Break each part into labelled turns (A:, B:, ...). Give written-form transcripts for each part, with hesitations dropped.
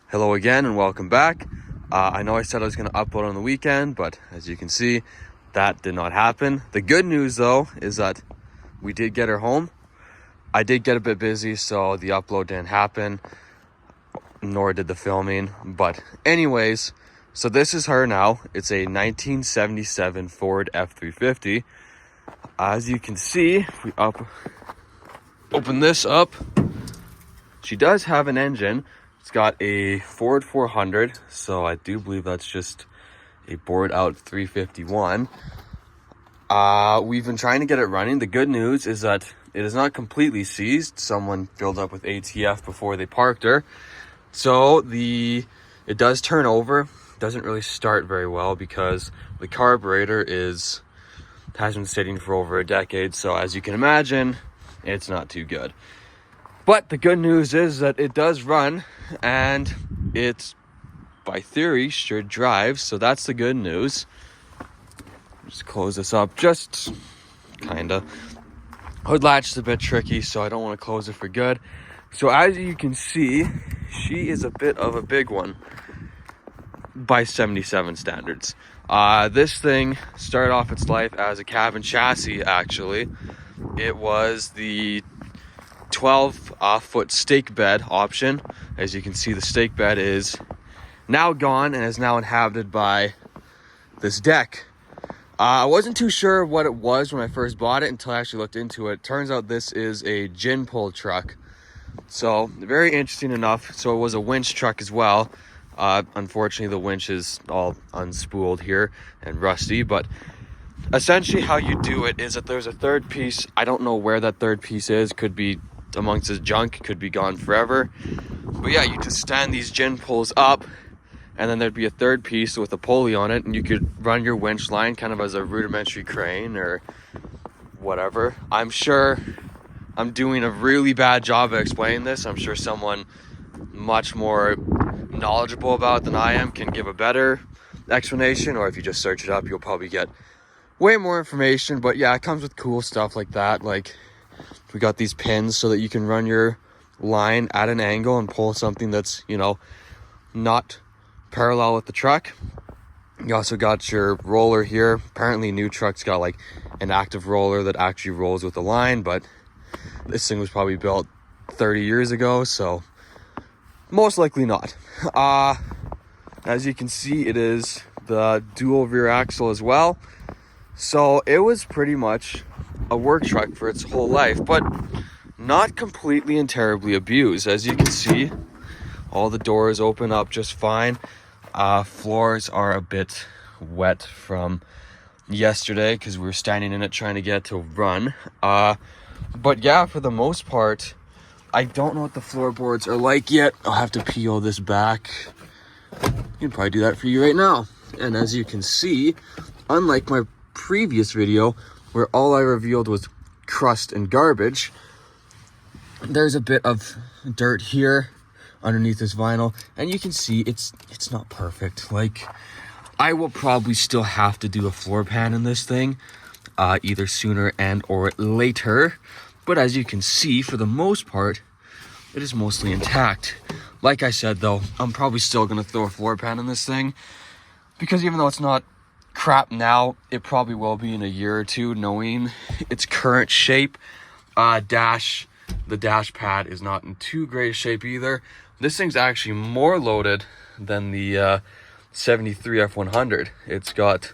A: Hello again and welcome back. I know I said I was going to upload on the weekend, but as you can see, that did not happen. The good news though is that we did get her home. I did get a bit busy, so the upload didn't happen, nor did the filming. But anyways, so this is her now. It's a 1977 Ford F-350. As you can see, if we open this up, she does have an engine. It's got a Ford 400, so I do believe that's just a bored out 351. We've been trying to get it running. The good news is that it is not completely seized. Someone filled up with ATF before they parked her. So it does turn over. Doesn't really start very well because the carburetor has been sitting for over a decade. So as you can imagine, it's not too good. But the good news is that it does run, and it's, by theory, should drive. So that's the good news. Just close this up, just kind of. Hood latch is a bit tricky, so I don't want to close it for good. So as you can see, she is a bit of a big one by 77 standards. This thing started off its life as a cabin chassis, actually. It was the 12-foot stake bed option. As you can see, the stake bed is now gone and is now inhabited by this deck. I wasn't too sure what it was when I first bought it until I actually looked into it. Turns out this is a gin pull truck. So very interesting enough. So it was a winch truck as well. Unfortunately, the winch is all unspooled here and rusty, but essentially how you do it is that there's a third piece. I don't know where that third piece is. Could be amongst his junk, could be gone forever. But yeah, you just stand these gin pulls up, and then there'd be a third piece with a pulley on it, and you could run your winch line kind of as a rudimentary crane or whatever. I'm sure I'm doing a really bad job of explaining this. I'm sure someone much more knowledgeable about it than I am can give a better explanation, or if you just search it up, you'll probably get way more information. But yeah, it comes with cool stuff like that. Like, we got these pins so that you can run your line at an angle and pull something that's, not parallel with the truck. You also got your roller here. Apparently new trucks got like an active roller that actually rolls with the line, but this thing was probably built 30 years ago, so most likely not. As you can see, it is the dual rear axle as well. So it was pretty much a work truck for its whole life, but not completely and terribly abused. As you can see, all the doors open up just fine. Floors are a bit wet from yesterday because we were standing in it trying to get it to run. But yeah, for the most part, I don't know what the floorboards are like yet. I'll have to peel this back. I can probably do that for you right now. And as you can see, unlike my previous video where all I revealed was crust and garbage, there's a bit of dirt here underneath this vinyl, and you can see it's not perfect. Like, I will probably still have to do a floor pan in this thing, either sooner and or later. But as you can see, for the most part, it is mostly intact. Like I said though, I'm probably still gonna throw a floor pan in this thing, because even though it's not crap now, it probably will be in a year or two, knowing its current shape. The dash pad is not in too great a shape either. This thing's actually more loaded than the 73 F100. It's got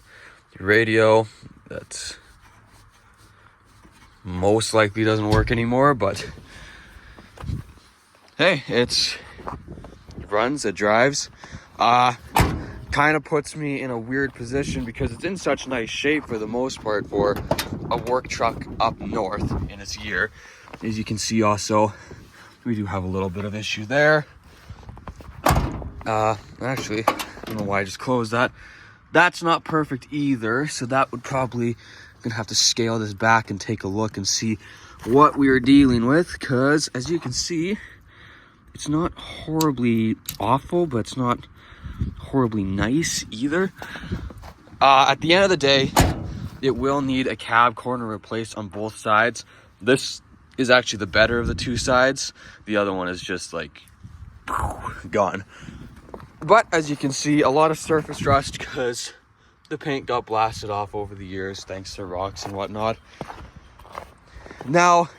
A: radio that most likely doesn't work anymore, but hey, it runs, it drives. Kind of puts me in a weird position because it's in such nice shape for the most part for a work truck up north in its year. As you can see also, we do have a little bit of issue there. Actually, I don't know why I just closed that. That's not perfect either, so that would probably gonna have to scale this back and take a look and see what we are dealing with, because as you can see, it's not horribly awful, but it's not horribly nice either. At the end of the day, it will need a cab corner replaced on both sides. This is actually the better of the two sides. The other one is just like gone. But as you can see, a lot of surface rust because the paint got blasted off over the years thanks to rocks and whatnot. Now,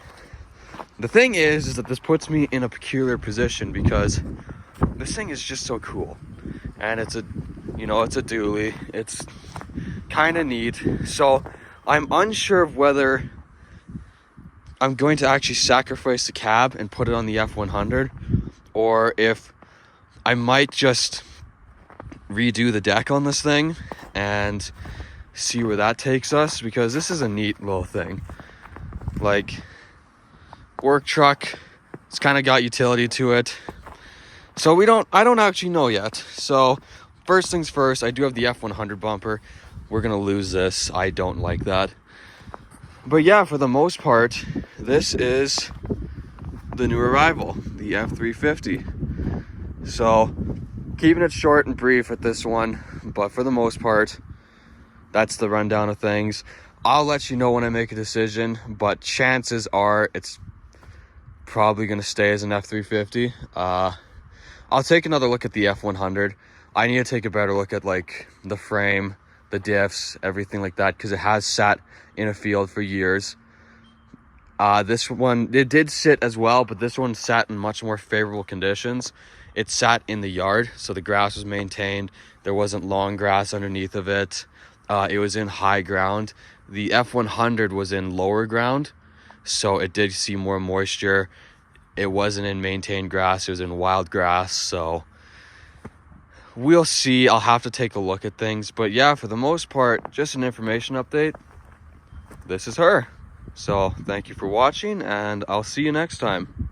A: the thing is that this puts me in a peculiar position because this thing is just so cool. And it's a, it's a dually. It's kind of neat. So I'm unsure of whether I'm going to actually sacrifice the cab and put it on the F-100, or if I might just redo the deck on this thing and see where that takes us, because this is a neat little thing. Like, work truck, it's kind of got utility to it. So I don't actually know yet. So first things first, I do have the F-100 bumper. We're gonna lose this. I don't like that. But yeah, for the most part, this is the new arrival, the F-350. So keeping it short and brief at this one, but for the most part, that's the rundown of things. I'll let you know when I make a decision, but chances are it's probably going to stay as an F-350. I'll take another look at the F-100. I need to take a better look at like the frame, the diffs, everything like that, because it has sat in a field for years. This one, it did sit as well, but this one sat in much more favorable conditions. It sat in the yard, so the grass was maintained. There wasn't long grass underneath of it. It was in high ground. The F-100 was in lower ground, so it did see more moisture. It wasn't in maintained grass, it was in wild grass, so we'll see. I'll have to take a look at things, but yeah, for the most part, just an information update. This is her. So thank you for watching, and I'll see you next time.